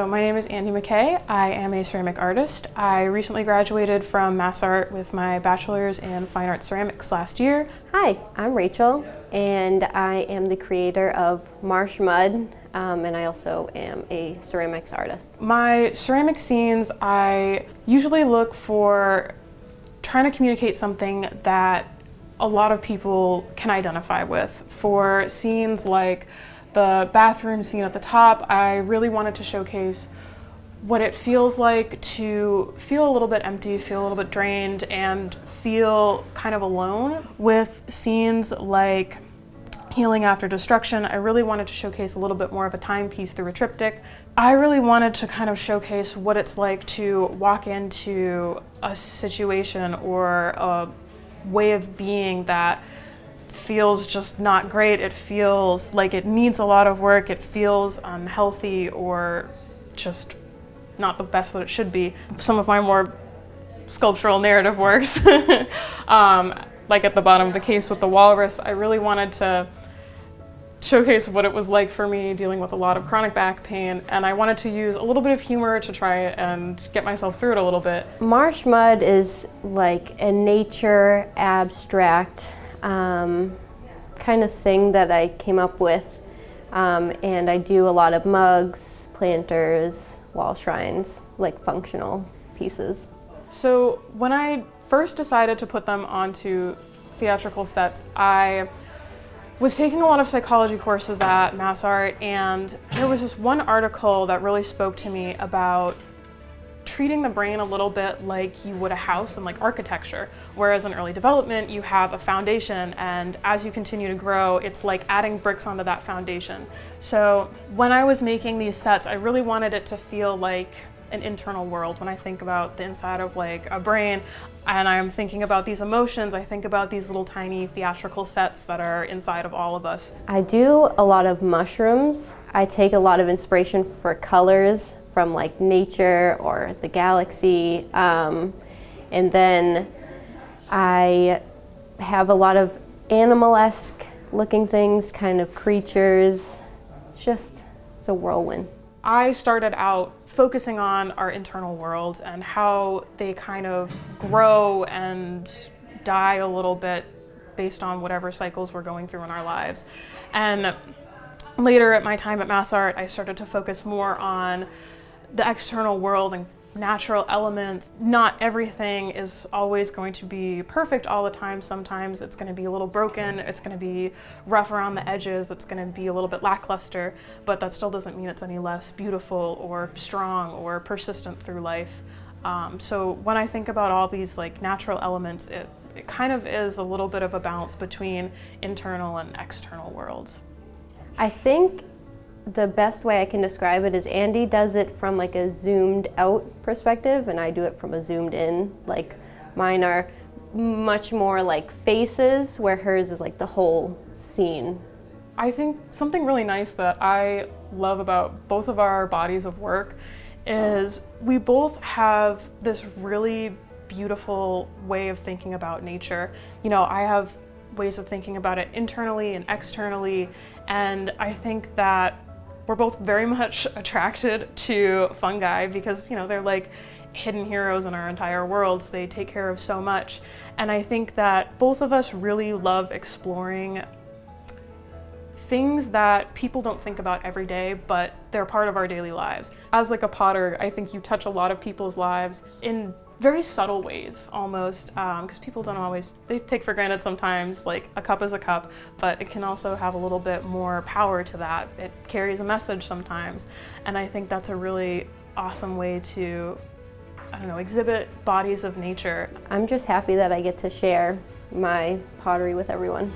So my name is Andi MacKay. I am a ceramic artist. I recently graduated from Mass Art with my bachelor's in fine arts ceramics last year. Hi, I'm Rachael, and I am the creator of Marsh Mud, and I also am a ceramics artist. My ceramic scenes, I usually look for trying to communicate something that a lot of people can identify with. For scenes like the bathroom scene at the top, I really wanted to showcase what it feels like to feel a little bit empty, feel a little bit drained, and feel kind of alone. With scenes like healing after destruction, I really wanted to showcase a little bit more of a timepiece through a triptych. I really wanted to kind of showcase what it's like to walk into a situation or a way of being that feels just not great. It feels like it needs a lot of work. It feels unhealthy or just not the best that it should be. Some of my more sculptural narrative works, like at the bottom of the case with the walrus, I really wanted to showcase what it was like for me dealing with a lot of chronic back pain, and I wanted to use a little bit of humor to try and get myself through it a little bit. Marsh Mud is like a nature abstract kind of thing that I came up with, and I do a lot of mugs, planters, wall shrines, like functional pieces. So when I first decided to put them onto theatrical sets, I was taking a lot of psychology courses at Mass Art, and there was this one article that really spoke to me about treating the brain a little bit like you would a house in like architecture. Whereas in early development, you have a foundation, and as you continue to grow, it's like adding bricks onto that foundation. So when I was making these sets, I really wanted it to feel like an internal world. When I think about the inside of like a brain and I'm thinking about these emotions, I think about these little tiny theatrical sets that are inside of all of us. I do a lot of mushrooms. I take a lot of inspiration for colors from like nature or the galaxy, and then I have a lot of animal-esque looking things, kind of creatures. It's a whirlwind. I started out focusing on our internal worlds and how they kind of grow and die a little bit based on whatever cycles we're going through in our lives. And later at my time at Mass Art, I started to focus more on the external world and natural elements. Not everything is always going to be perfect all the time. Sometimes it's going to be a little broken, it's going to be rough around the edges, it's going to be a little bit lackluster, but that still doesn't mean it's any less beautiful or strong or persistent through life. So when I think about all these like natural elements, it kind of is a little bit of a balance between internal and external worlds. I think the best way I can describe it is Andi does it from like a zoomed out perspective, and I do it from a zoomed in. Like mine are much more like faces, where hers is like the whole scene. I think something really nice that I love about both of our bodies of work is we both have this really beautiful way of thinking about nature. You know, I have ways of thinking about it internally and externally, and I think that we're both very much attracted to fungi because, you know, they're like hidden heroes in our entire worlds. They take care of so much. And I think that both of us really love exploring things that people don't think about every day, but they're part of our daily lives. As like a potter, I think you touch a lot of people's lives in very subtle ways almost, because people don't always, they take for granted sometimes like a cup is a cup, but it can also have a little bit more power to that. It carries a message sometimes, and I think that's a really awesome way to, I don't know, exhibit bodies of nature. I'm just happy that I get to share my pottery with everyone.